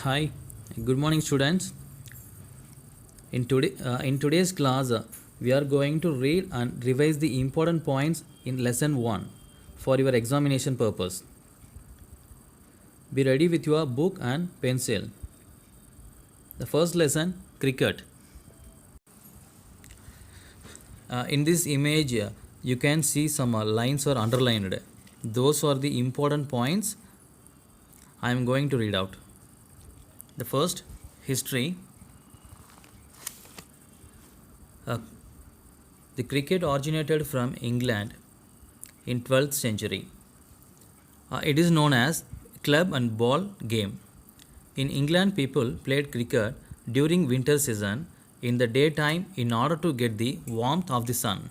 Hi, good morning, students. In today's class, we are going to read and revise the important points in lesson 1 for your examination purpose. Be ready with your book and pencil. The first lesson, cricket. In this image, you can see some lines are underlined. Those are the important points I am going to read out. The first, history. Uh, the cricket originated from England in 12th century. It is known as club and ball game. In England, people played cricket during winter season in the daytime in order to get the warmth of the sun.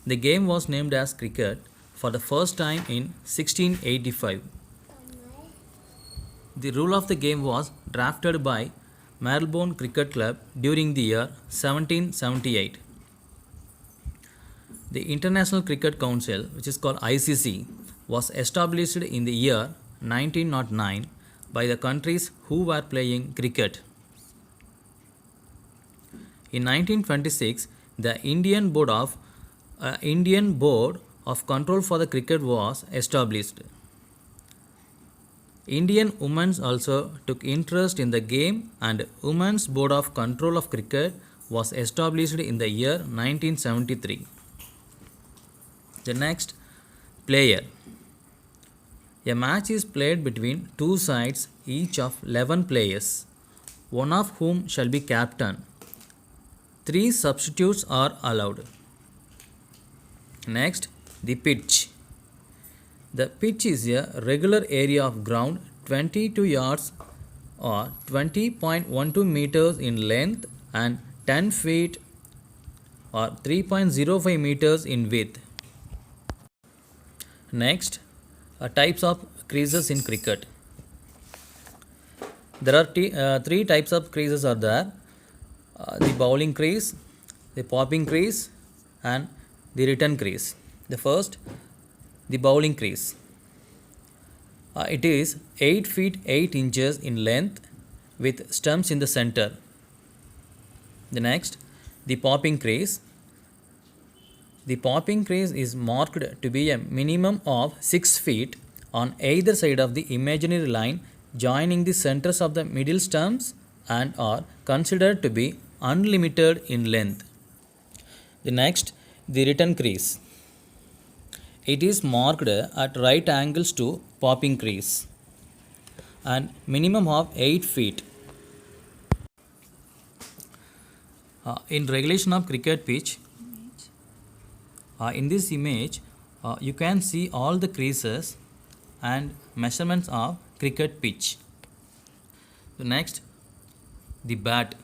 The game was named as cricket for the first time in 1685. The rule of the game was drafted by Marylebone Cricket Club during the year 1778. The International Cricket Council, which is called ICC, was established in the year 1909 by the countries who were playing cricket. In 1926, the Indian Board of Control for the Cricket was established. Indian women also took interest in the game, and Women's Board of Control of Cricket was established in the year 1973. The next, player. A match is played between two sides, each of 11 players, one of whom shall be captain. 3 substitutes are allowed. Next, the pitch. The pitch is a regular area of ground 22 yards or 20.12 meters in length and 10 feet or 3.05 meters in width. Next, types of creases in cricket. There are 3 types of creases are there. The bowling crease, the popping crease and the return crease. The first, the bowling crease. It is 8 feet 8 inches in length with stumps in the center. The next, the popping crease. The popping crease is marked to be a minimum of 6 feet on either side of the imaginary line joining the centers of the middle stumps and are considered to be unlimited in length. The next, the return crease. It is marked at right angles to popping crease and minimum of 8 feet. In regulation of cricket pitch, in this image, you can see all the creases and measurements of cricket pitch. The next, the bat.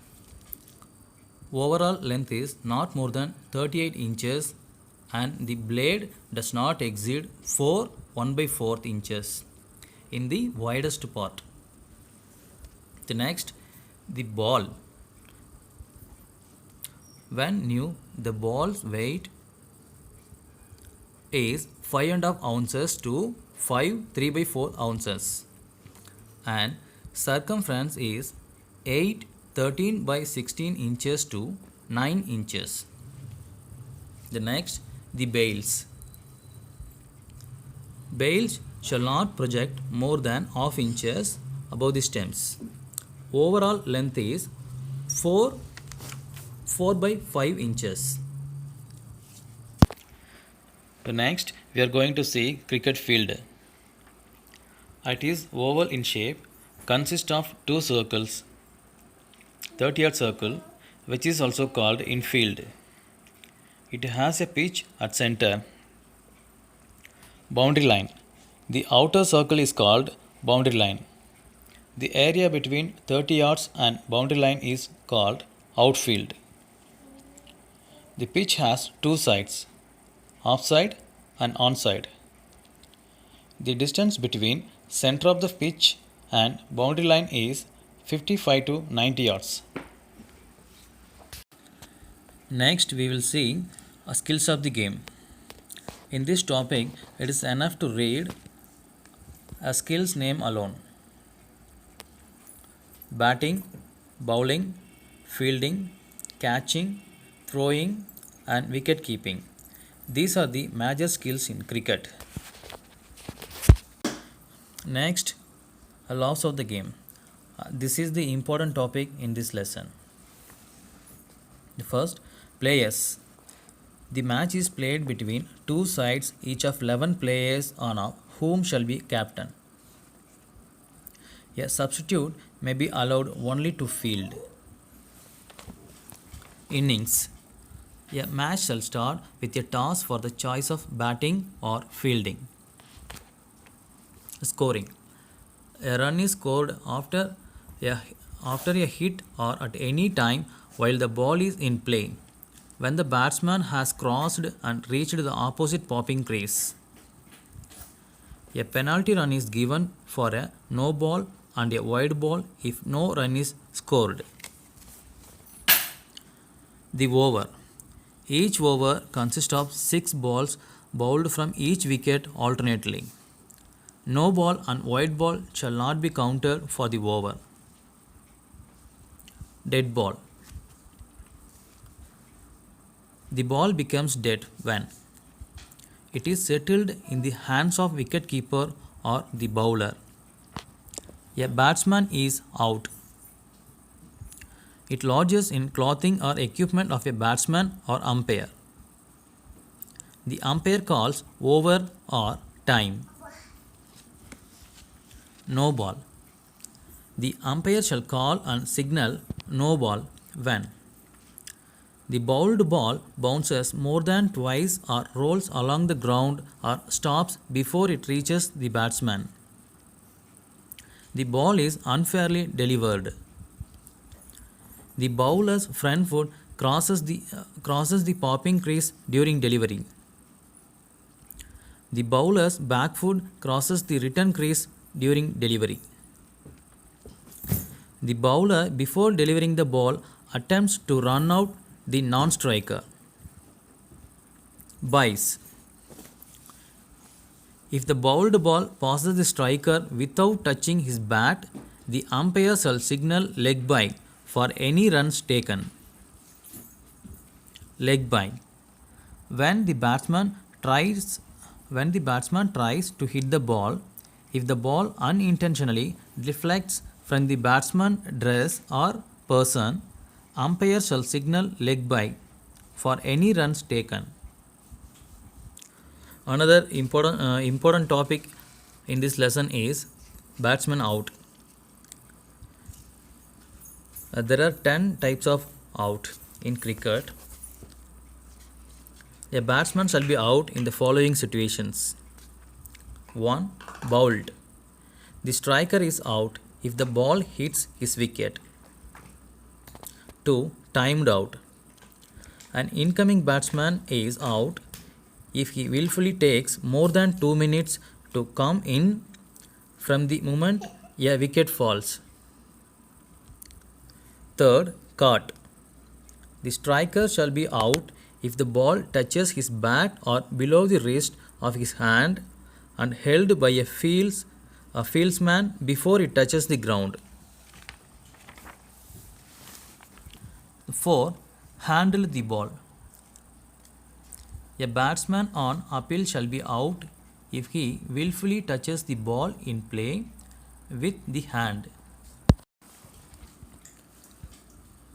Overall length is not more than 38 inches and the blade does not exceed 4 1/4 inches in the widest part. The next, the ball. When new, the ball's weight is 5.5 ounces to 5 3/4 ounces and circumference is 8 13/16 inches to 9 inches. The next, the bails. Bails shall not project more than half inches above the stems. Overall length is 4/5 inches. The next, we are going to see cricket field. It is oval in shape, consists of 2 circles. 30-yard circle, which is also called infield. It has a pitch at center. Boundary line. The outer circle is called boundary line. The area between 30 yards and boundary line is called outfield. The pitch has 2 sides, offside and onside. The distance between center of the pitch and boundary line is 55 to 90 yards. Next, we will see skills of the game. In this topic, it is enough to read a skill's name alone. batting, bowling, fielding, catching, throwing, and wicket keeping. These are the major skills in cricket. Next, laws of the game. This is the important topic in this lesson. The first, players. The match is played between two sides, each of 11 players on a whom shall be captain. A substitute may be allowed only to field. Innings. A match shall start with a toss for the choice of batting or fielding. Scoring. A run is scored after a hit or at any time while the ball is in play, when the batsman has crossed and reached the opposite popping crease. A penalty run is given for a no ball and a wide ball if no run is scored. The over. Each over consists of 6 balls bowled from each wicket alternately. No ball and wide ball shall not be counted for the over. Dead ball. The ball becomes dead when it is settled in the hands of wicket-keeper or the bowler. A batsman is out. It lodges in clothing or equipment of a batsman or umpire. The umpire calls over or time. No ball. The umpire shall call and signal no ball when the bowled ball bounces more than twice or rolls along the ground or stops before it reaches the batsman. The ball is unfairly delivered. The bowler's front foot crosses the popping crease during delivery. The bowler's back foot crosses the return crease during delivery. The bowler, before delivering the ball, attempts to run out the non-striker. Byes. If the bowled ball passes the striker without touching his bat, the umpire shall signal leg bye for any runs taken. Leg bye. When the batsman tries to hit the ball, if the ball unintentionally deflects from the batsman's dress or person, umpire shall signal leg bye for any runs taken. Another important topic in this lesson is batsman out. There are 10 types of out in cricket. A batsman shall be out in the following situations. 1. Bowled. The striker is out if the ball hits his wicket. 2. Timed out. An incoming batsman is out if he willfully takes more than 2 minutes to come in from the moment a wicket falls. 3. Caught. The striker shall be out if the ball touches his bat or below the wrist of his hand and held by a fieldsman before it touches the ground. 4. Handle the ball. A batsman on appeal shall be out if he willfully touches the ball in play with the hand.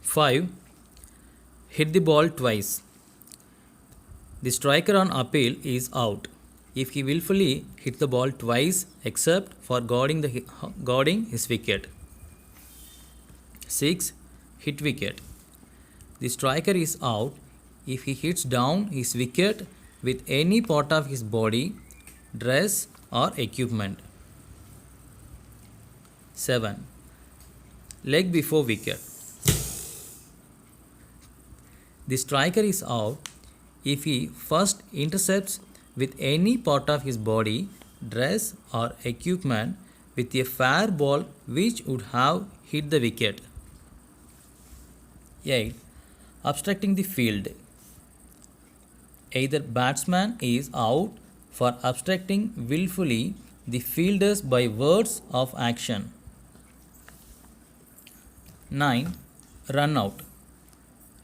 5. Hit the ball twice. The striker on appeal is out if he willfully hit the ball twice except for guarding his wicket. 6. Hit wicket. The striker is out if he hits down his wicket with any part of his body, dress or equipment. 7. Leg before wicket. The striker is out if he first intercepts with any part of his body, dress or equipment with a fair ball which would have hit the wicket. 8. Obstructing the field. Either batsman is out for obstructing willfully the fielders by words of action. 9. Run out.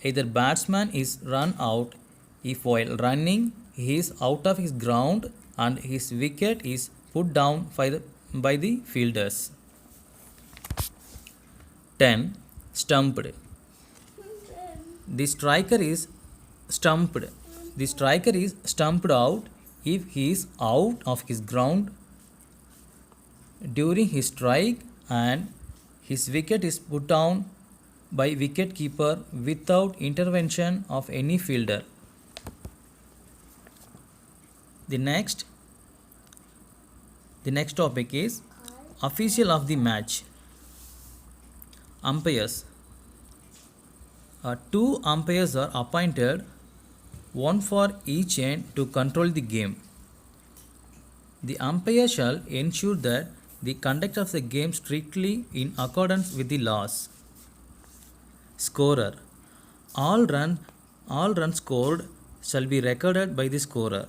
Either batsman is run out if while running he is out of his ground and his wicket is put down by the fielders. 10. Stumped. The striker is stumped. The striker is stumped out if he is out of his ground during his strike and his wicket is put down by wicket keeper without intervention of any fielder. The next topic is official of the match. Umpires. 2 umpires are appointed, one for each end to control the game. The umpire shall ensure that the conduct of the game strictly in accordance with the laws. Scorer. All runs scored shall be recorded by the scorer.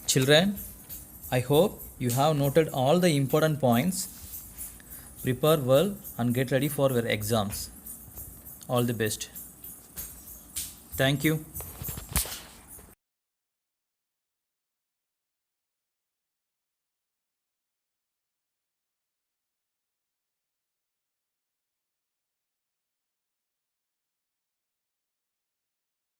Children, I hope you have noted all the important points. Prepare well and get ready for your exams. All the best. Thank you.